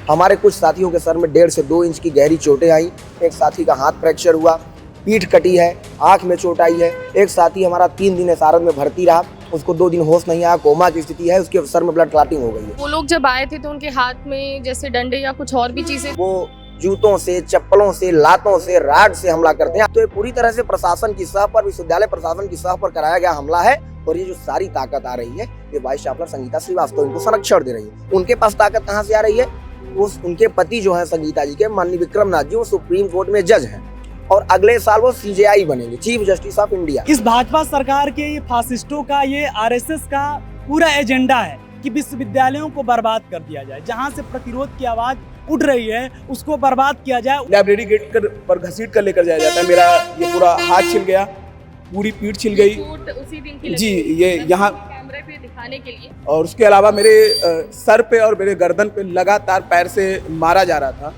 हमारे कुछ साथियों के सर में 1.5 से 2 इंच की गहरी चोटें आई। एक साथी का हाथ फ्रैक्चर हुआ, पीठ कटी है, आंख में चोट आई है। एक साथी हमारा 3 दिन एसआरएच में भर्ती रहा, उसको 2 दिन होश नहीं आया, कोमा की स्थिति है, उसके सर में ब्लड क्लॉटिंग हो गई है। वो लोग जब आए थे तो उनके हाथ में जैसे डंडे या कुछ और भी चीजें, वो जूतों से, चप्पलों से, लातों से, राड से हमला करते हैं। तो ये पूरी तरह से प्रशासन की सह पर, विश्वविद्यालय प्रशासन की सह पर कराया गया हमला है। और ये जो सारी ताकत आ रही है, ये वाइस चांसलर संगीता श्रीवास्तव इनको संरक्षण दे रही है। उनके पास ताकत कहाँ से आ रही है? उनके पति जो है संगीता जी के, माननीय विक्रमनाथ जी, वो सुप्रीम कोर्ट में जज हैं और अगले साल वो सीजेआई बनेंगे, चीफ जस्टिस ऑफ इंडिया। इस भाजपा सरकार के ये फासिस्टों का, ये आरएसएस का पूरा एजेंडा है कि विश्वविद्यालयों को बर्बाद कर दिया जाए। जहां से प्रतिरोध की आवाज उठ रही है उसको बर्बाद किया जाए। लाइब्रेरी गेट पर घसीट कर लेकर जाया जाता है। मेरा ये पूरा हाथ छिल गया, पूरी पीठ छिल गई उसी दिन की जी, ये यहाँ कैमरे पे दिखाने के लिए। और उसके अलावा मेरे सर पे और मेरे गर्दन पे लगातार पैर से मारा जा रहा था।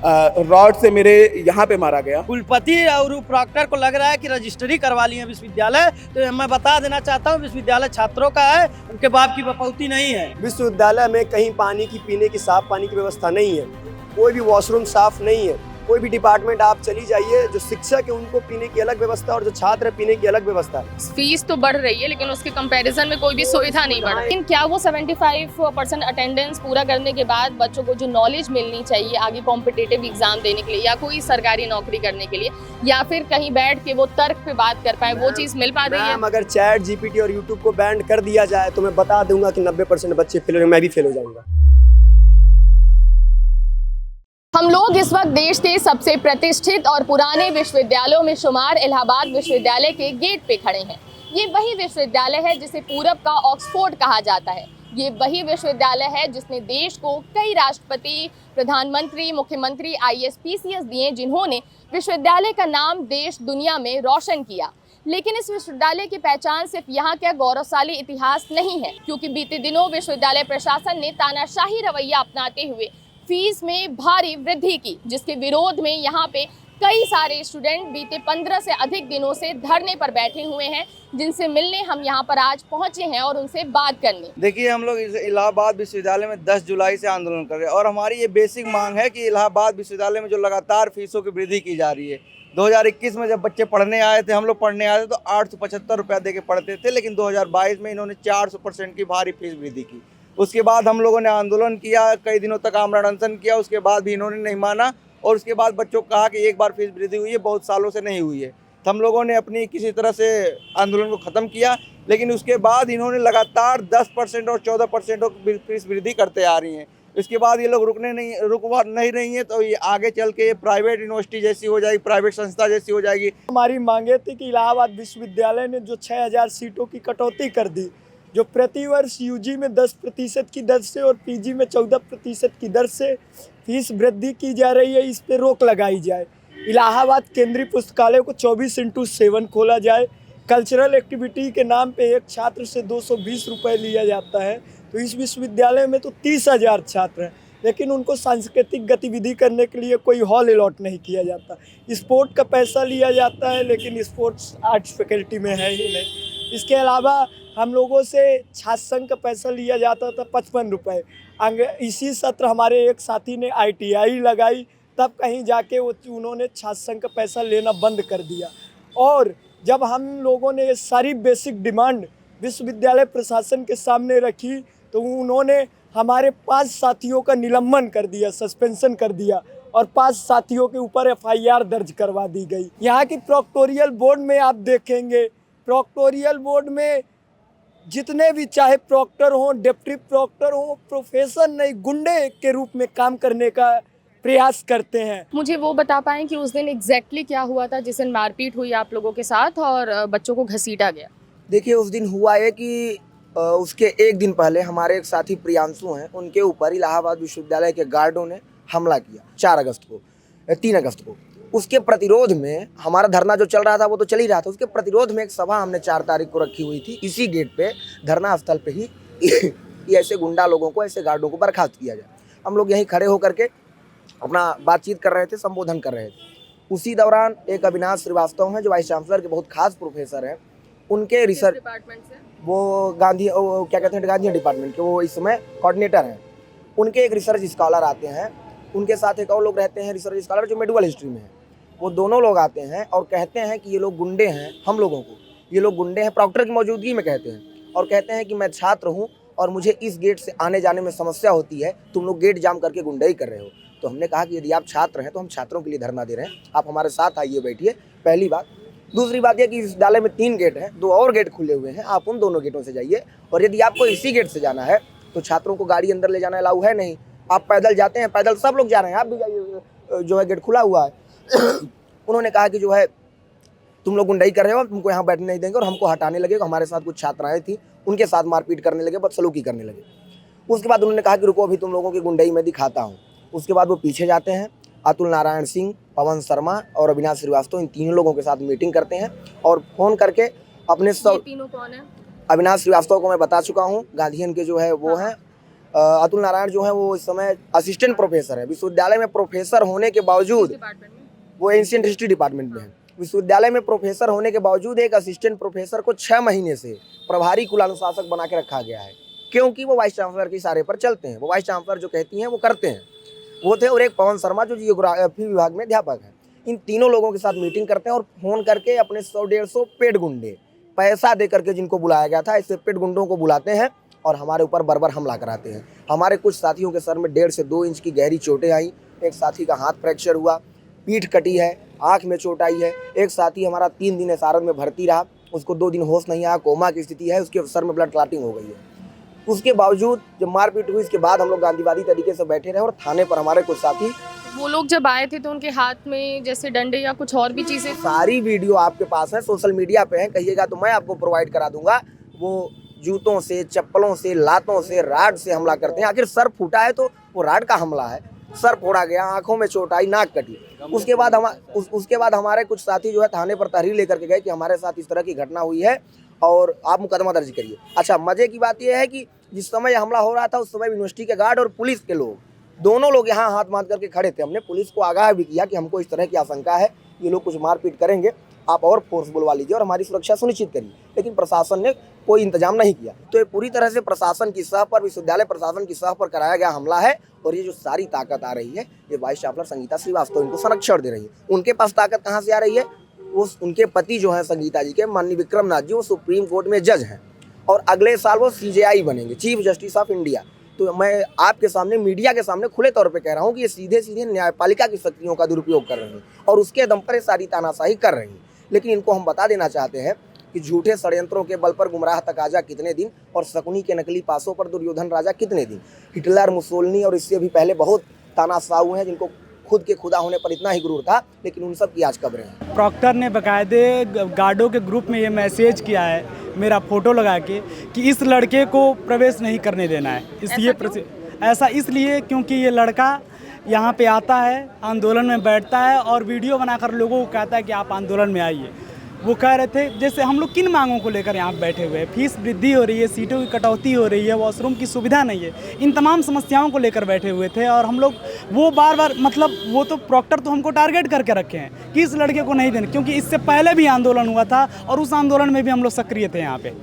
रॉड से मेरे यहाँ पे मारा गया। कुलपति और प्रॉक्टर को लग रहा है कि रजिस्ट्री करवा ली है विश्वविद्यालय। तो मैं बता देना चाहता हूँ, विश्वविद्यालय छात्रों का है, उनके बाप की बपौती नहीं है। विश्वविद्यालय में कहीं पानी की, पीने की, साफ पानी की व्यवस्था नहीं है, कोई भी वॉशरूम साफ नहीं है। कोई भी डिपार्टमेंट आप चली जाइए, जो शिक्षक है उनको पीने की अलग व्यवस्था और जो छात्र है पीने की अलग व्यवस्था। फीस तो बढ़ रही है लेकिन उसके कंपैरिजन में कोई भी सुविधा नहीं बढ़ रही। लेकिन क्या वो 75% अटेंडेंस पूरा करने के बाद बच्चों को जो नॉलेज मिलनी चाहिए आगे कॉम्पिटिटिव एग्जाम देने के लिए या कोई सरकारी नौकरी करने के लिए, या फिर कहीं बैठ के वो तर्क पे बात कर पाए, वो चीज मिल पा रही है? अगर चैट जीपीटी और यूट्यूब को बैन कर दिया जाए तो मैं बता दूंगा कि 90% बच्चे फेल होंगे, मैं भी फेल हो जाऊंगा। हम लोग इस वक्त देश के सबसे प्रतिष्ठित और पुराने विश्वविद्यालयों में शुमार इलाहाबाद विश्वविद्यालय के गेट पे खड़े हैं। ये वही विश्वविद्यालय है जिसे पूरब का ऑक्सफोर्ड कहा जाता है। ये वही विश्वविद्यालय है जिसने देश को कई राष्ट्रपति, प्रधानमंत्री, मुख्यमंत्री, आईएएस, पीसीएस दिए, जिन्होंने विश्वविद्यालय का नाम देश दुनिया में रोशन किया। लेकिन इस विश्वविद्यालय की पहचान सिर्फ यहाँ का गौरवशाली इतिहास नहीं है, क्योंकि बीते दिनों विश्वविद्यालय प्रशासन ने तानाशाही रवैया अपनाते हुए फीस में भारी वृद्धि की, जिसके विरोध में यहाँ पे कई सारे स्टूडेंट बीते 15 से अधिक दिनों से धरने पर बैठे हुए हैं, जिनसे मिलने हम यहाँ पर आज पहुँचे हैं और उनसे बात करने। देखिए, हम लोग इलाहाबाद विश्वविद्यालय में 10 जुलाई से आंदोलन कर रहे हैं और हमारी ये बेसिक मांग है कि इलाहाबाद विश्वविद्यालय में जो लगातार फीसों की वृद्धि की जा रही है। 2021 में जब बच्चे पढ़ने आए थे, हम लोग पढ़ने आए थे तो 875 रुपया दे के पढ़ते थे, लेकिन 2022 में इन्होंने 400% की भारी फीस वृद्धि की। उसके बाद हम लोगों ने आंदोलन किया, कई दिनों तक आमरण अनशन किया, उसके बाद भी इन्होंने नहीं माना और उसके बाद बच्चों को कहा कि एक बार फीस वृद्धि हुई है, बहुत सालों से नहीं हुई है। तो हम लोगों ने अपनी किसी तरह से आंदोलन को ख़त्म किया, लेकिन उसके बाद इन्होंने लगातार 10% और 14% फीस वृद्धि करते आ रही हैं। इसके बाद ये लोग रुक नहीं रही हैं, तो ये आगे चल के प्राइवेट यूनिवर्सिटी जैसी हो जाएगी, प्राइवेट संस्था जैसी हो जाएगी। हमारी मांगे थी कि इलाहाबाद विश्वविद्यालय ने जो 6000 सीटों की कटौती कर दी, जो प्रतिवर्ष यूजी में 10% की दर से और पीजी में 14% की दर से फीस वृद्धि की जा रही है, इस पे रोक लगाई जाए। इलाहाबाद केंद्रीय पुस्तकालय को 24/7 खोला जाए। कल्चरल एक्टिविटी के नाम पे एक छात्र से 220 रुपये लिया जाता है। तो इस विश्वविद्यालय में तो 30,000 छात्र हैं, लेकिन उनको सांस्कृतिक गतिविधि करने के लिए कोई हॉल अलॉट नहीं किया जाता। स्पोर्ट का पैसा लिया जाता है, लेकिन स्पोर्ट्स आर्ट्स फैकल्टी में है ही नहीं। इसके अलावा हम लोगों से छात्र संघ का पैसा लिया जाता था 55 रुपये। इसी सत्र हमारे एक साथी ने ITI लगाई, तब कहीं जाके उन्होंने छात्र संघ का पैसा लेना बंद कर दिया। और जब हम लोगों ने ये सारी बेसिक डिमांड विश्वविद्यालय प्रशासन के सामने रखी, तो उन्होंने हमारे 5 साथियों का निलंबन कर दिया, सस्पेंशन कर दिया और 5 साथियों के ऊपर FIR दर्ज करवा दी गई। यहाँ की प्रोक्टोरियल बोर्ड में आप देखेंगे, प्रोक्टोरियल बोर्ड में जितने भी चाहे प्रॉक्टर हों, डिप्टी प्रॉक्टर हों, प्रोफेसर नहीं, गुंडे के रूप में काम करने का प्रयास करते हैं। मुझे वो बता पाएं कि उस दिन एग्जैक्टली क्या हुआ था जिस दिन मारपीट हुई आप लोगों के साथ और बच्चों को घसीटा गया? देखिए, उस दिन हुआ है कि उसके एक दिन पहले हमारे एक साथी प्रियांशु हैं, उनके ऊपर इलाहाबाद विश्वविद्यालय के गार्डों ने हमला किया 3 अगस्त को। उसके प्रतिरोध में हमारा धरना जो चल रहा था वो तो चल ही रहा था, उसके प्रतिरोध में एक सभा हमने 4 तारीख को रखी हुई थी। इसी गेट पे धरना स्थल पे ही कि ऐसे गुंडा लोगों को, ऐसे गार्डों को बर्खास्त किया जाए। हम लोग यहीं खड़े होकर के अपना बातचीत कर रहे थे, संबोधन कर रहे थे। उसी दौरान एक अविनाश श्रीवास्तव हैं जो वाइस चांसलर के बहुत खास प्रोफेसर हैं, उनके रिसर्च डिपार्टमेंट से वो क्या कहते हैं गांधी डिपार्टमेंट के वो इस समय कोऑर्डिनेटर हैं। उनके एक रिसर्च स्कॉलर आते हैं, उनके साथ एक और लोग रहते हैं रिसर्च स्कॉलर जो मेडिकल हिस्ट्री में है। वो दोनों लोग आते हैं और कहते हैं कि ये लोग गुंडे हैं, हम लोगों को ये लोग गुंडे हैं, प्रॉक्टर की मौजूदगी में कहते हैं, और कहते हैं कि मैं छात्र हूँ और मुझे इस गेट से आने जाने में समस्या होती है, तुम लोग गेट जाम करके गुंडाई कर रहे हो। तो हमने कहा कि यदि आप छात्र हैं तो हम छात्रों के लिए धरना दे रहे हैं, आप हमारे साथ आइए, बैठिए। पहली बात। दूसरी बात यह कि विश्वविद्यालय में 3 गेट हैं, 2 और गेट खुले हुए हैं, आप उन दोनों गेटों से जाइए। और यदि आपको इसी गेट से जाना है तो छात्रों को गाड़ी अंदर ले जाना अलाउ है नहीं, आप पैदल जाते हैं, पैदल सब लोग जा रहे हैं, आप भी जाइए, जो है गेट खुला हुआ है। उन्होंने कहा कि जो है तुम लोग गुंडाई कर रहे हो, तुमको यहाँ बैठने नहीं देंगे, और हमको हटाने लगे। हमारे साथ कुछ छात्राएं थी, उनके साथ मारपीट करने लगे, बदसलूकी करने लगे। उसके बाद उन्होंने कहा कि रुको अभी तुम लोगों की गुंडाई मैं दिखाता हूँ। उसके बाद वो पीछे जाते हैं, अतुल नारायण सिंह, पवन शर्मा और अविनाश श्रीवास्तव, इन तीनों लोगों के साथ मीटिंग करते हैं और फोन करके अपने सब। तीनों कौन है? अविनाश श्रीवास्तव को मैं बता चुका हूँ, गांधीयन के जो है वो हैं। अतुल नारायण जो है वो इस समय असिस्टेंट प्रोफेसर है, विश्वविद्यालय में प्रोफेसर होने के बावजूद, डिपार्टमेंट में वो एंशिएंट हिस्ट्री डिपार्टमेंट में है। विश्वविद्यालय में प्रोफेसर होने के बावजूद एक असिस्टेंट प्रोफेसर को 6 महीने से प्रभारी कुलानुशासक बना के रखा गया है, क्योंकि वो वाइस चांसलर के इशारे पर चलते हैं। वो वाइस चांसलर जो कहती हैं वो करते हैं, वो थे। और एक पवन शर्मा जो जियोग्राफी विभाग में अध्यापक है। इन तीनों लोगों के साथ मीटिंग करते हैं और फोन करके अपने 100-150 पेड गुंडे, पैसा दे करके जिनको बुलाया गया था, ऐसे पेड गुंडों को बुलाते हैं और हमारे ऊपर बर्बर हमला कराते हैं। हमारे कुछ साथियों के सर में 1.5 से 2 इंच की गहरी चोटें आई, एक साथी का हाथ फ्रैक्चर हुआ, पीठ कटी है, आँख में चोट आई है। एक साथी हमारा 3 दिन एसआरएम में भर्ती रहा, उसको 2 दिन होश नहीं आया, कोमा की स्थिति है, उसके सर में ब्लड क्लॉटिंग हो गई है। उसके बावजूद जब मारपीट हुई, इसके बाद हम लोग गांधीवादी तरीके से बैठे रहे और थाने पर हमारे कुछ साथी। वो लोग जब आए थे तो उनके हाथ में जैसे डंडे या कुछ और भी चीजें? सारी वीडियो आपके पास है, सोशल मीडिया पे है, कहिएगा तो मैं आपको प्रोवाइड करा दूंगा। वो जूतों से, चप्पलों से, लातों से, राड से हमला करते हैं। आखिर सर फूटा है तो वो राड का हमला है, सर फोड़ा गया, आंखों में चोट आई, नाक कटी। उसके बाद हमारे कुछ साथी जो है थाने पर तहरीर लेकर के गए कि हमारे साथ इस तरह की घटना हुई है और आप मुकदमा दर्ज करिए। अच्छा, मजे की बात यह है कि जिस समय हमला हो रहा था उस समय यूनिवर्सिटी के गार्ड और पुलिस के लोग, दोनों लोग यहाँ हाथ बांध करके खड़े थे। हमने पुलिस को आगाह भी किया कि हमको इस तरह की आशंका है, ये लोग कुछ मारपीट करेंगे, आप और फोर्स बुलवा लीजिए और हमारी सुरक्षा सुनिश्चित करिए। लेकिन प्रशासन ने कोई इंतजाम नहीं किया। तो ये पूरी तरह से प्रशासन की सह पर, विश्वविद्यालय प्रशासन की सह पर कराया गया हमला है। और ये जो सारी ताकत आ रही है, ये वाइस चांसलर संगीता श्रीवास्तव इनको संरक्षण दे रही है। उनके पास ताकत कहाँ से आ रही है? वो उनके पति जो है संगीता जी के, माननीय विक्रम नाथ जी, वो सुप्रीम कोर्ट में जज हैं और अगले साल वो CJI बनेंगे, चीफ जस्टिस ऑफ इंडिया। तो मैं आपके सामने, मीडिया के सामने खुले तौर पे कह रहा हूँ कि ये सीधे सीधे न्यायपालिका की शक्तियों का दुरुपयोग कर रहे हैं और उसके दम पर ये सारी तानाशाही कर रही हैं। लेकिन इनको हम बता देना चाहते हैं कि झूठे षड्यंत्रों के बल पर गुमराह तकाजा कितने दिन और शकुनी के नकली पासों पर दुर्योधन राजा कितने दिन। हिटलर, मुसोलिनी और इससे भी पहले बहुत तानाशाह हैं जिनको खुद के खुदा होने पर इतना ही गुरूर था, लेकिन उन सब की आज कब्रें हैं। प्रॉक्टर ने बाकायदे गार्डों के ग्रुप में ये मैसेज किया है, मेरा फ़ोटो लगा के, कि इस लड़के को प्रवेश नहीं करने देना है। ऐसा इसलिए क्योंकि ये लड़का यहाँ पे आता है, आंदोलन में बैठता है और वीडियो बनाकर लोगों को कहता है कि आप आंदोलन में आइए। वो कह रहे थे जैसे हम लोग किन मांगों को लेकर यहाँ बैठे हुए हैं, फीस वृद्धि हो रही है, सीटों की कटौती हो रही है, वॉशरूम की सुविधा नहीं है, इन तमाम समस्याओं को लेकर बैठे हुए थे। और हम लोग वो बार बार, मतलब वो तो प्रॉक्टर तो हमको टारगेट करके रखे हैं कि इस लड़के को नहीं देने, क्योंकि इससे पहले भी आंदोलन हुआ था और उस आंदोलन में भी हम लोग सक्रिय थे। यहाँ पे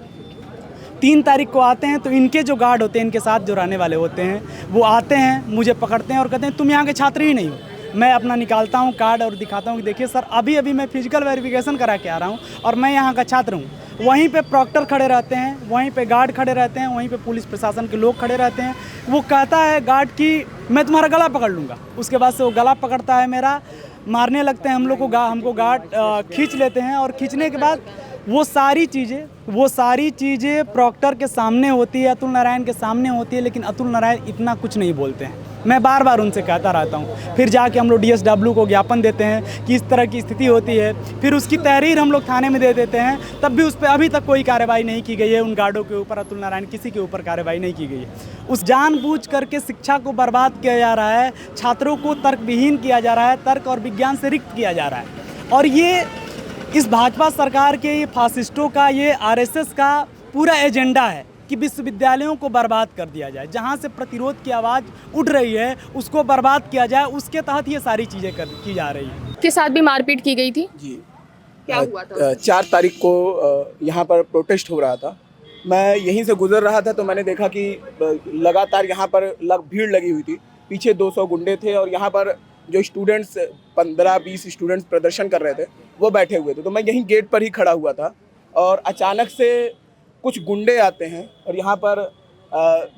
3 तारीख को आते हैं तो इनके जो गार्ड होते हैं, इनके साथ जो रहने वाले होते हैं, वो आते हैं, मुझे पकड़ते हैं और कहते हैं तुम यहाँ के छात्र ही नहीं हो। मैं अपना निकालता हूँ कार्ड और दिखाता हूँ कि देखिए सर, अभी मैं फिजिकल वेरिफिकेशन करा के आ रहा हूँ और मैं यहाँ का छात्र हूँ। वहीं पे प्रॉक्टर खड़े रहते हैं, वहीं पे गार्ड खड़े रहते हैं, वहीं पे पुलिस प्रशासन के लोग खड़े रहते हैं। वो कहता है गार्ड कि मैं तुम्हारा गला पकड़ लूँगा। उसके बाद से वो गला पकड़ता है मेरा, मारने लगते हैं हम लोग को, हमको गार्ड खींच लेते हैं। और खींचने के बाद वो सारी चीज़ें प्रॉक्टर के सामने होती है, अतुल नारायण के सामने होती है, लेकिन अतुल नारायण इतना कुछ नहीं बोलते हैं। मैं बार बार उनसे कहता रहता हूँ। फिर जाके हम लोग DSW को ज्ञापन देते हैं कि इस तरह की स्थिति होती है, फिर उसकी तहरीर हम लोग थाने में दे देते हैं, तब भी उस पर अभी तक कोई कार्रवाई नहीं की गई है। उन गार्डों के ऊपर, अतुल नारायण किसी के ऊपर कार्रवाई नहीं की गई है। उस जानबूझ करके शिक्षा को बर्बाद किया जा रहा है, छात्रों को तर्कविहीन किया जा रहा है, तर्क और विज्ञान से रिक्त किया जा रहा है। और ये इस भाजपा सरकार के, ये फासिस्टों का, ये RSS का पूरा एजेंडा है कि विश्वविद्यालयों को बर्बाद कर दिया जाए। जहां से प्रतिरोध की आवाज़ उठ रही है उसको बर्बाद किया जाए, उसके तहत ये सारी चीज़ें की जा रही हैं। के साथ भी मारपीट की गई थी जी। क्या हुआ था? 4 तारीख को यहाँ पर प्रोटेस्ट हो रहा था। मैं यहीं से गुजर रहा था तो मैंने देखा कि लगातार यहाँ पर भीड़ लगी हुई थी। पीछे 200 गुंडे थे और यहाँ पर जो स्टूडेंट्स 15-20 स्टूडेंट्स प्रदर्शन कर रहे थे वो बैठे हुए थे। तो मैं यहीं गेट पर ही खड़ा हुआ था और अचानक से कुछ गुंडे आते हैं और यहाँ पर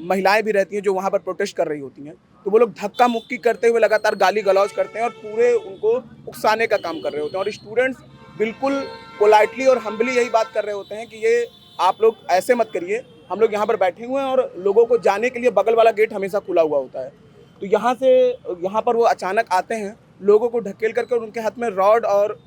महिलाएं भी रहती हैं जो वहाँ पर प्रोटेस्ट कर रही होती हैं। तो वो लोग धक्का मुक्की करते हुए लगातार गाली गलौज करते हैं और पूरे उनको उकसाने का काम कर रहे होते हैं। और स्टूडेंट्स बिल्कुल पोलाइटली और हम्बली यही बात कर रहे होते हैं कि ये आप लोग ऐसे मत करिए, हम लोग यहाँ पर बैठे हुए हैं और लोगों को जाने के लिए बगल वाला गेट हमेशा खुला हुआ होता है। तो यहाँ पर वो अचानक आते हैं, लोगों को ढकेल करके और उनके हाथ में रॉड और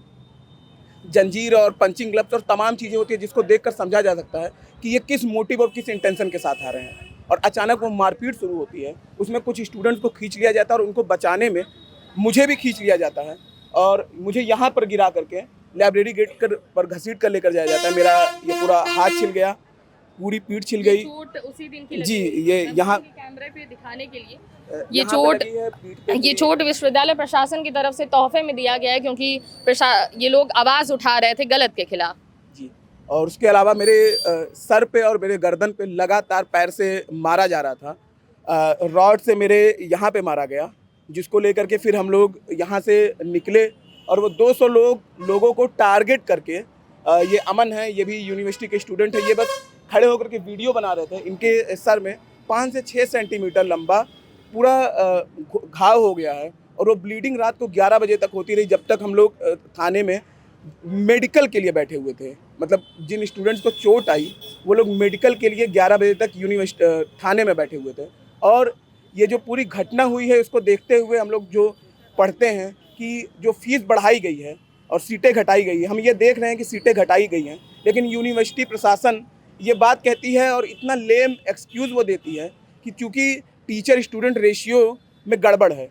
जंजीर और पंचिंग ग्लव्स और तमाम चीज़ें होती है जिसको देखकर समझा जा सकता है कि ये किस मोटिव और किस इंटेंशन के साथ आ रहे हैं। और अचानक वो मारपीट शुरू होती है, उसमें कुछ स्टूडेंट्स को खींच लिया जाता है और उनको बचाने में मुझे भी खींच लिया जाता है और मुझे यहाँ पर गिरा करके लाइब्रेरी गेट पर घसीट कर लेकर जाया जाता है। मेरा ये पूरा हाथ छिल गया, पूरी पीठ छिल गई। चोट उसी दिन की लगी जी, हुई ये है। यहाँ कैमरे पे दिखाने के लिए ये यहाँ पे चोट लगी है, पीठ पे ये चोट विश्वविद्यालय प्रशासन की तरफ से तोहफे में दिया गया है क्योंकि ये लोग आवाज उठा रहे थे गलत के खिलाफ। जी। और उसके अलावा मेरे सर पे और मेरे गर्दन पे लगातार पैर से मारा जा रहा था। रॉड से मेरे यहाँ पे मारा गया, जिसको लेकर के फिर हम लोग यहाँ से निकले और वो 200 लोगों को टारगेट करके ये अमन है, ये भी यूनिवर्सिटी के स्टूडेंट है, ये बस खड़े होकर के वीडियो बना रहे थे। इनके सर में 5 से 6 सेंटीमीटर लंबा पूरा घाव हो गया है और वो ब्लीडिंग रात को 11 बजे तक होती रही, जब तक हम लोग थाने में मेडिकल के लिए बैठे हुए थे। मतलब जिन स्टूडेंट्स को चोट आई वो लोग मेडिकल के लिए 11 बजे तक यूनिवर्सिटी थाने में बैठे हुए थे। और ये जो पूरी घटना हुई है उसको देखते हुए हम लोग जो पढ़ते हैं कि जो फीस बढ़ाई गई है और सीटें घटाई गई है, हम ये देख रहे हैं कि सीटें घटाई गई हैं, लेकिन यूनिवर्सिटी प्रशासन ये बात कहती है और इतना लेम एक्सक्यूज़ वो देती है कि चूँकि टीचर स्टूडेंट रेशियो में गड़बड़ है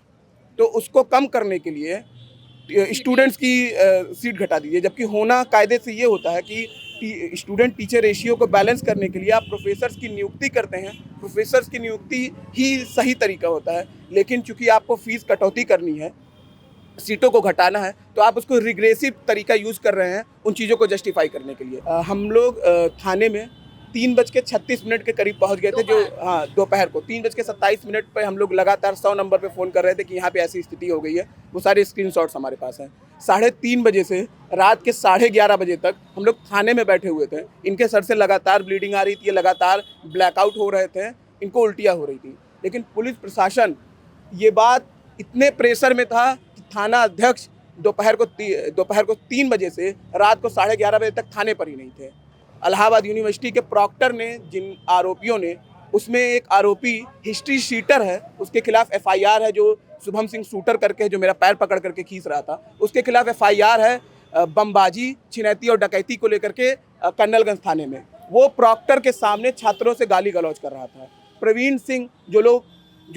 तो उसको कम करने के लिए स्टूडेंट्स की सीट घटा दीजिए, जबकि होना कायदे से ये होता है कि स्टूडेंट टीचर रेशियो को बैलेंस करने के लिए आप प्रोफेसर्स की नियुक्ति करते हैं। प्रोफेसर्स की नियुक्ति ही सही तरीका होता है, लेकिन चूंकि आपको फीस कटौती करनी है, सीटों को घटाना है, तो आप उसको रिग्रेसिव तरीका यूज़ कर रहे हैं उन चीज़ों को जस्टिफाई करने के लिए। हम लोग थाने में 3:36 के करीब पहुंच गए थे, जो दोपहर को 3:27 पे हम लोग लगातार 100 नंबर पे फ़ोन कर रहे थे कि यहाँ पे ऐसी स्थिति हो गई है। वो सारे स्क्रीनशॉट्स हमारे पास हैं। 3:30 बजे से रात के 11:30 बजे तक हम लोग थाने में बैठे हुए थे। इनके सर से लगातार ब्लीडिंग आ रही थी, लगातार ब्लैकआउट हो रहे थे, इनको उल्टियाँ हो रही थी। लेकिन पुलिस प्रशासन ये बात इतने प्रेशर में था कि थाना अध्यक्ष दोपहर को 3 बजे से रात को 11:30 बजे तक थाने पर ही नहीं थे। इलाहाबाद यूनिवर्सिटी के प्रॉक्टर ने, जिन आरोपियों ने, उसमें एक आरोपी हिस्ट्री शीटर है, उसके खिलाफ एफआईआर है, जो शुभम सिंह शूटर करके जो मेरा पैर पकड़ करके खींच रहा था, उसके खिलाफ एफआईआर है बमबाजी, छिनैती और डकैती को लेकर के कर्नलगंज थाने में। वो प्रॉक्टर के सामने छात्रों से गाली गलौज कर रहा था। प्रवीण सिंह जो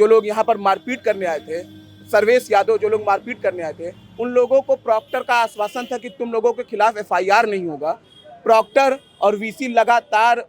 लोग यहाँ पर मारपीट करने आए थे, सर्वेश यादव जो लोग मारपीट करने आए थे, उन लोगों को प्रॉक्टर का आश्वासन था कि तुम लोगों के खिलाफ एफआईआर नहीं होगा। प्रॉक्टर और वीसी लगातार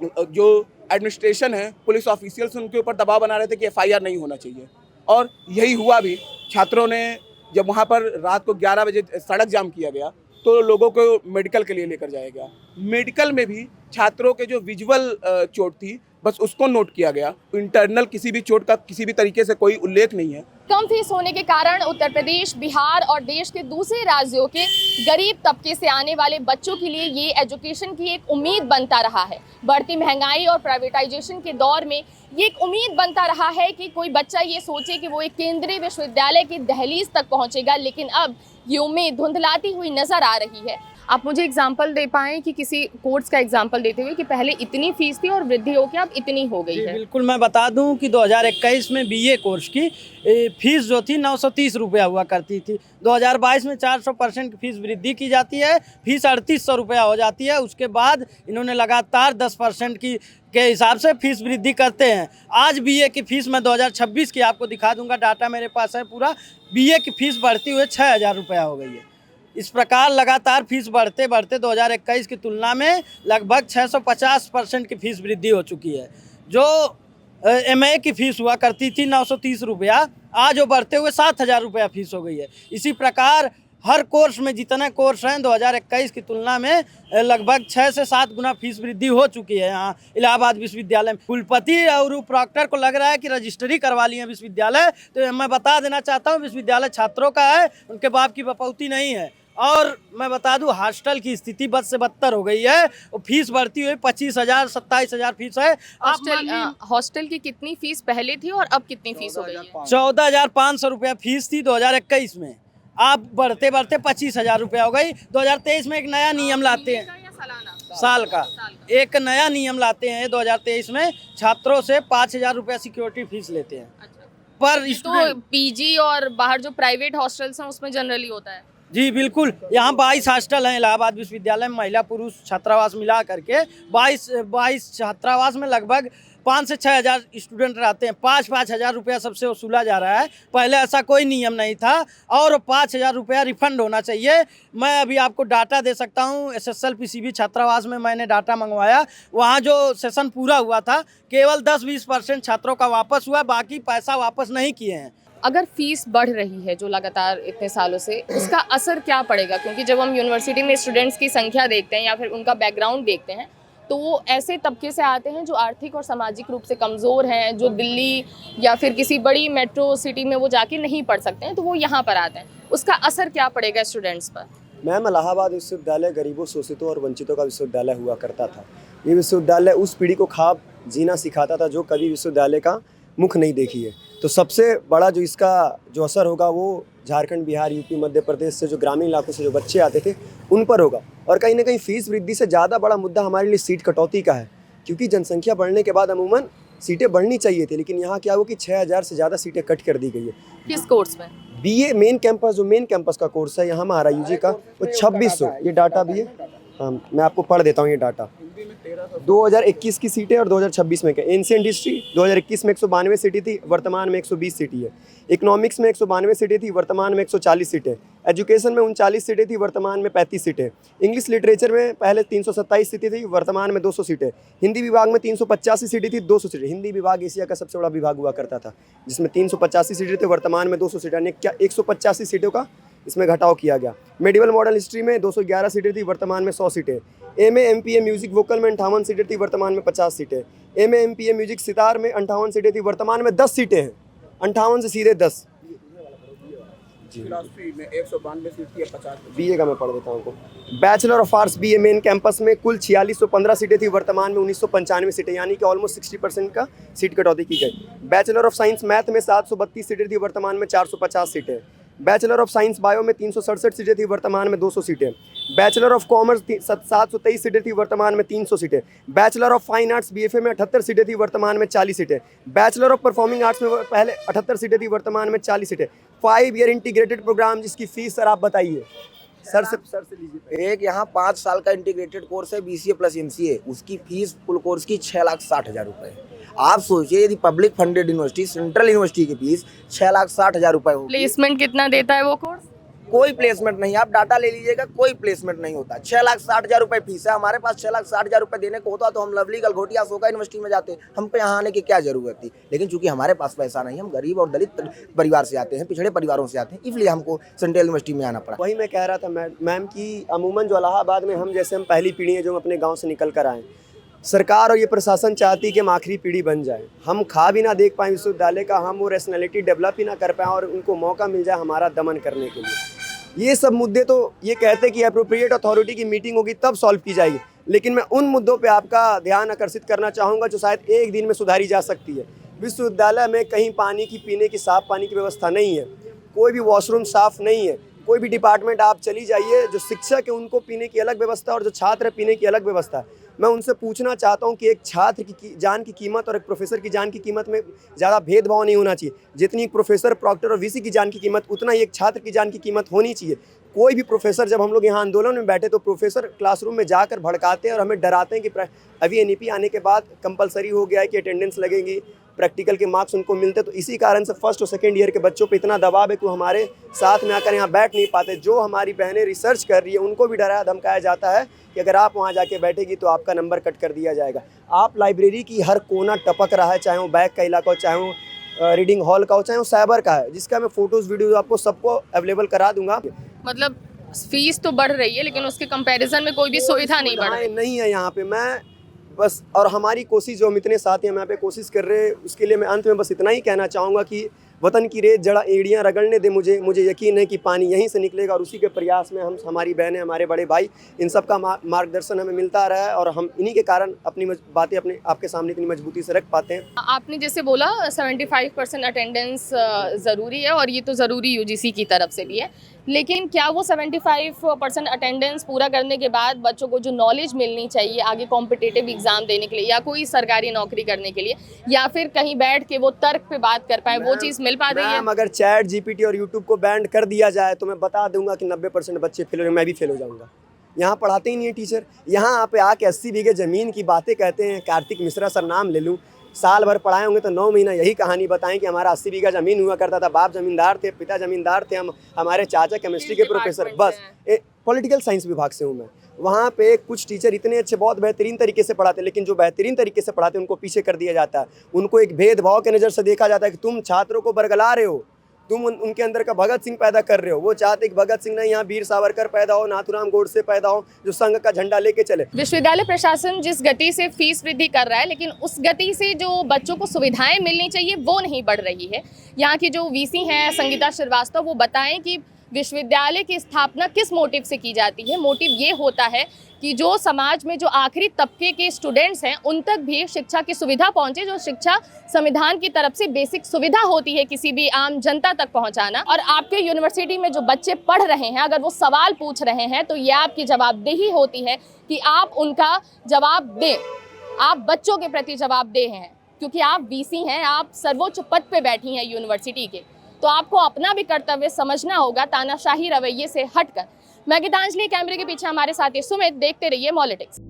जो एडमिनिस्ट्रेशन है, पुलिस ऑफिशियल्स, उनके ऊपर दबाव बना रहे थे कि एफआईआर नहीं होना चाहिए, और यही हुआ भी। छात्रों ने जब वहाँ पर रात को 11 बजे सड़क जाम किया गया तो लोगों को मेडिकल के लिए लेकर जाया गया। मेडिकल में भी छात्रों के जो विजुअल चोट थी बस उसको नोट किया गया, इंटरनल किसी भी चोट का किसी भी तरीके से कोई उल्लेख नहीं है। कम फीस होने के कारण उत्तर प्रदेश, बिहार और देश के दूसरे राज्यों के गरीब तबके से आने वाले बच्चों के लिए ये एजुकेशन की एक उम्मीद बनता रहा है। बढ़ती महंगाई और प्राइवेटाइजेशन के दौर में ये एक उम्मीद बनता रहा है कि कोई बच्चा ये सोचे कि वो एक केंद्रीय विश्वविद्यालय की दहलीज तक पहुंचेगा, लेकिन अब ये उम्मीद धुंधलाती हुई नजर आ रही है। आप मुझे एग्जाम्पल दे पाएँ कि किसी कोर्स का एग्जाम्पल देते हुए कि पहले इतनी फीस थी और वृद्धि होकर अब इतनी हो गई है? बिल्कुल, मैं बता दूं कि 2021 में बीए कोर्स की फीस जो थी 930 रुपया हुआ करती थी। 2022 में 400% की फीस वृद्धि की जाती है, फीस 3800 रुपया हो जाती है। उसके बाद इन्होंने लगातार 10% के हिसाब से फीस वृद्धि करते हैं। आज बीए की फीस मैं 2026 की आपको दिखा दूंगा, डाटा मेरे पास है पूरा। बीए की फीस बढ़ती हुए 6000 रुपया हो गई है। इस प्रकार लगातार फीस बढ़ते बढ़ते 2021 की तुलना में लगभग 650% की फीस वृद्धि हो चुकी है। जो एमए की फीस हुआ करती थी 930 रुपया, आज वो बढ़ते हुए 7000 रुपया फीस हो गई है। इसी प्रकार हर कोर्स में जितने कोर्स हैं 2021 की तुलना में लगभग 6 से 7 गुना फीस वृद्धि हो चुकी है यहाँ इलाहाबाद विश्वविद्यालय में। कुलपति और प्रॉक्टर को लग रहा है कि रजिस्ट्री करवा लिए विश्वविद्यालय। तो मैं बता देना चाहता हूँ विश्वविद्यालय छात्रों का है, उनके बाप की बपौती नहीं है। और मैं बता दूं हॉस्टल की स्थिति बद से बदतर हो गई है। फीस बढ़ती हुई 25,000 27,000 फीस है। हॉस्टल की कितनी फीस पहले थी और अब कितनी फीस हो गई है? 14,500 रुपया फीस थी 2021 में, आप बढ़ते बढ़ते 25,000 रुपया हो गई। 2023 में एक नया नियम लाते हैं, साल का एक नया नियम लाते हैं 2023 में, छात्रों से 5,000 रुपया सिक्योरिटी फीस लेते हैं पर तो पीजी और बाहर जो प्राइवेट हॉस्टल्स हैं उसमें जनरली होता है। जी बिल्कुल, यहाँ 22 हॉस्टल हैं इलाहाबाद विश्वविद्यालय में, महिला पुरुष छात्रावास मिला करके 22 छात्रावास में लगभग 5 से 6 हज़ार स्टूडेंट रहते हैं। 5-5 हज़ार रुपया सबसे वसूला जा रहा है। पहले ऐसा कोई नियम नहीं था और 5,000 रुपया रिफंड होना चाहिए। मैं अभी आपको डाटा दे सकता हूँ, SSL PCB छात्रावास में मैंने डाटा मंगवाया, वहाँ जो सेशन पूरा हुआ था केवल 10-20% छात्रों का वापस हुआ, बाकी पैसा वापस नहीं किए हैं। अगर फीस बढ़ रही है जो लगातार इतने सालों से, उसका असर क्या पड़ेगा? क्योंकि जब हम यूनिवर्सिटी में स्टूडेंट्स की संख्या देखते हैं या फिर उनका बैकग्राउंड देखते हैं तो वो ऐसे तबके से आते हैं जो आर्थिक और सामाजिक रूप से कमज़ोर हैं, जो दिल्ली या फिर किसी बड़ी मेट्रो सिटी में वो जाके नहीं पढ़ सकते हैं, तो वो यहाँ पर आते हैं। उसका असर क्या पड़ेगा स्टूडेंट्स पर? मैम, इलाहाबाद विश्वविद्यालय गरीबों, शोषितों और वंचितों का विश्वविद्यालय हुआ करता था। ये विश्वविद्यालय उस पीढ़ी को ख्वाब जीना सिखाता था जो कभी विश्वविद्यालय का मुख नहीं देखी है। तो सबसे बड़ा जो इसका जो असर होगा वो झारखंड, बिहार, यूपी, मध्य प्रदेश से जो ग्रामीण इलाकों से जो बच्चे आते थे उन पर होगा। और कहीं ना कहीं फीस वृद्धि से ज़्यादा बड़ा मुद्दा हमारे लिए सीट कटौती का है, क्योंकि जनसंख्या बढ़ने के बाद अमूमन सीटें बढ़नी चाहिए थी, लेकिन यहाँ क्या हुआ कि 6,000 से ज़्यादा सीटें कट कर दी गई है। किस कोर्स में? BA मेन कैंपस, जो मेन कैंपस का कोर्स है यहाँ हमारा UG का, वो 2600, ये डाटा भी है, हाँ मैं आपको पढ़ देता हूँ ये डाटा। 2021 की सीटें और 2026 में क्या। एंशिएंट हिस्ट्री 2021 में 192 सीटें थी, वर्तमान में 120 सीटें है। इकोनॉमिक्स में 192 सीटें थी, वर्तमान में 140 सीटें। एजुकेशन में 39 सीटें थी, वर्तमान में 35 सीटें। इंग्लिश लिटरेचर में पहले 327 सीटें थी, वर्तमान में 200 सीटें। हिंदी विभाग में 385 सीटें थी, 200 सीटें। हिंदी विभाग एशिया का सबसे बड़ा विभाग हुआ करता था, जिसमें 385 सीटें थे, वर्तमान में 200 सीटें, यानी क्या 185 सीटों का इसमें घटाव किया गया। मेडिवल मॉडल हिस्ट्री में 211 सीटें थी, वर्तमान में 100 सीटें। MA MPA म्यूजिक वोकल में 58 सीटें थी, वर्तमान में 50 सीटें। MA MPA म्यूजिक सितार में 58 सीटें थी, वर्तमान में 10 सीटें हैं। 58 से सीधे 10। फिलॉसफी में 192 सीट थी, 50। BA का मैं पढ़ देता हूँ आपको। Bachelor of arts BA main campus में कुल 4615 सीटें थी, वर्तमान में 1995 सीटें, यानी कि ऑलमोस्ट 60% का सीट कटौती की गई। बैचलर ऑफ साइंस मैथ में 732 सीटें थी, वर्तमान में 450 सीटें। बैचलर ऑफ साइंस बायो में 367 सीटें थी, वर्तमान में 200 सीटें। बैचलर ऑफ कॉमर्स 723 सीटें थी, वर्तमान में 300 सीटें। Bachelor of fine arts BFA में 78 सीटें थी, वर्तमान में 40 सीटें। बैचलर ऑफ परफॉर्मिंग आर्ट्स में पहले 78 सीटें थी, वर्तमान में 40 सीटें। 5 ईयर इंटीग्रेटेड प्रोग्राम, जिसकी फीस सर आप बताइए। सर से लीजिए। एक यहाँ 5 साल का इंटीग्रेटेड कोर्स है BCA प्लस MCA, उसकी फीस फुल कोर्स की 6,60,000 रुपये है। आप सोचिए यदि public funded university, central university की फीस 6,60,000 रुपये होगी। प्लेसमेंट कितना देता है वो कोर्स? कोई प्लेसमेंट नहीं, आप डाटा ले लीजिएगा, कोई प्लेसमेंट नहीं होता। 6,60,000 रुपये फीस है। हमारे पास 6,60,000 रुपये देने को होता तो हम लवली गलघोटिया सोका यूनिवर्सिटी में जाते, हमको यहाँ आने की क्या जरूरत थी। लेकिन चूंकि हमारे पास पैसा नहीं, हम गरीब और दलित परिवार से आते हैं, पिछड़े परिवारों से आते हैं, इसलिए हमको सेंट्रल यूनिवर्सिटी में आना पड़ा। वही मैं कह रहा था मैम कि अमूमन जो इलाहाबाद में हम जैसे हम पहली पीढ़ी है जो हम अपने गाँव से निकल कर आए, सरकार और ये प्रशासन चाहती कि हम आखिरी पीढ़ी बन जाए, हम खा भी ना देख पाएँ विश्वविद्यालय का, हम वो रैशनैलिटी डेवलप ही ना कर पाएँ और उनको मौका मिल जाए हमारा दमन करने के लिए। ये सब मुद्दे तो ये कहते हैं कि एप्रोप्रिएट अथॉरिटी की मीटिंग होगी तब सॉल्व की जाएगी, लेकिन मैं उन मुद्दों पे आपका ध्यान आकर्षित करना चाहूँगा जो शायद एक दिन में सुधारी जा सकती है। विश्वविद्यालय में कहीं पानी की पीने की साफ पानी की व्यवस्था नहीं है, कोई भी वॉशरूम साफ नहीं है, कोई भी डिपार्टमेंट आप चली जाइए, जो शिक्षक है उनको पीने की अलग व्यवस्था और जो छात्र है पीने की अलग व्यवस्था है। मैं उनसे पूछना चाहता हूं कि एक छात्र की जान की कीमत और एक प्रोफेसर की जान की कीमत में ज़्यादा भेदभाव नहीं होना चाहिए। जितनी एक प्रोफेसर, प्रॉक्टर और VC की जान की कीमत, उतना ही एक छात्र की जान की कीमत होनी चाहिए। कोई भी प्रोफेसर, जब हम लोग यहाँ आंदोलन में बैठे तो प्रोफेसर क्लासरूम में जाकर भड़काते हैं और हमें डराते हैं कि अभी NEP आने के बाद कंपलसरी हो गया है कि अटेंडेंस लगेगी, प्रैक्टिकल के मार्क्स उनको मिलते। तो इसी कारण से फर्स्ट और सेकेंड ईयर के बच्चों पे इतना दबाव है कि वो हमारे साथ में आकर यहाँ बैठ नहीं पाते। जो हमारी बहनें रिसर्च कर रही है उनको भी डराया धमकाया जाता है कि अगर आप वहाँ जाके बैठेगी तो आपका नंबर कट कर दिया जाएगा। आप लाइब्रेरी की हर कोना टपक रहा है, चाहे वो बैग का इलाका हो, चाहे वो रीडिंग हॉल का हो, चाहे वो साइबर का है, जिसका मैं फ़ोटोज़ वीडियोज़ आपको सबको अवेलेबल करा दूंगा। मतलब फीस तो बढ़ रही है लेकिन उसके कंपैरिजन में कोई भी सुविधा नहीं बढ़ रही। नहीं है यहाँ पे। मैं बस, और हमारी कोशिश, जो हम इतने साथी हम यहाँ पे कोशिश कर रहे हैं, उसके लिए मैं अंत में बस इतना ही कहना चाहूँगा कि वतन की रेत जड़ा एड़ियाँ रगड़ने दे मुझे यकीन है कि पानी यहीं से निकलेगा, और उसी के प्रयास में हम, हमारी बहनें, हमारे बड़े भाई, इन सब का मार्गदर्शन हमें मिलता रहा है, और हम इन्हीं के कारण अपनी बातें अपने आपके सामने इतनी मजबूती से रख पाते हैं। आपने जैसे बोला 75% अटेंडेंस ज़रूरी है, और ये तो ज़रूरी यूजीसी की तरफ से भी है, लेकिन क्या वो 75% अटेंडेंस पूरा करने के बाद बच्चों को जो नॉलेज मिलनी चाहिए आगे कॉम्पिटिटिव एग्जाम देने के लिए या कोई सरकारी नौकरी करने के लिए, या फिर कहीं बैठ के वो तर्क पे बात कर पाए, वो चीज़ मिल पा रही है? अगर चैट जीपीटी और यूट्यूब को बैन कर दिया जाए तो मैं बता दूंगा कि 90% बच्चे फेल हो, मैं भी फेल हो जाऊंगा। यहाँ पढ़ाते ही नहीं है टीचर। यहाँ पे आके 80 बीघे ज़मीन की बातें कहते हैं। कार्तिक मिश्रा सर नाम ले लूँ, साल भर पढ़ाए होंगे तो 9 महीना यही कहानी बताएं कि हमारा 80 बीघा ज़मीन हुआ करता था, बाप जमींदार थे, पिता जमींदार थे, हमारे चाचा केमिस्ट्री के प्रोफेसर। बस पॉलिटिकल साइंस विभाग से हूँ मैं। वहाँ पे कुछ टीचर इतने अच्छे, बहुत बेहतरीन तरीके से पढ़ाते, लेकिन जो बेहतरीन तरीके से पढ़ाते उनको पीछे कर दिया जाता है। उनको एक भेदभाव के नज़र से देखा जाता है कि तुम छात्रों को बरगला रहे हो, तुम उनके अंदर का भगत सिंह पैदा कर रहे हो। वो चाहते कि भगत सिंह नहीं, यहाँ वीर सावरकर पैदा हो, नाथूराम गोडसे पैदा हो, जो संघ का झंडा लेके चले। विश्वविद्यालय प्रशासन जिस गति से फीस वृद्धि कर रहा है, लेकिन उस गति से जो बच्चों को सुविधाएं मिलनी चाहिए वो नहीं बढ़ रही है। यहाँ की जो वीसी हैं संगीता श्रीवास्तव, वो बताएं कि विश्वविद्यालय की स्थापना किस मोटिव से की जाती है। मोटिव ये होता है कि जो समाज में जो आखिरी तबके के स्टूडेंट्स हैं उन तक भी शिक्षा की सुविधा पहुंचे, जो शिक्षा संविधान की तरफ से बेसिक सुविधा होती है किसी भी आम जनता तक पहुंचाना। और आपके यूनिवर्सिटी में जो बच्चे पढ़ रहे हैं, अगर वो सवाल पूछ रहे हैं तो ये आपकी जवाबदेही होती है कि आप उनका जवाब दें, आप बच्चों के प्रति जवाबदेह हैं, क्योंकि आप वीसी हैं, आप सर्वोच्च पद पे बैठी हैं यूनिवर्सिटी के, तो आपको अपना भी कर्तव्य समझना होगा तानाशाही रवैये से हटकर। मैं गीतांजलि, कैमरे के पीछे हमारे साथी सुमित, देखते रहिए मॉलिटिक्स।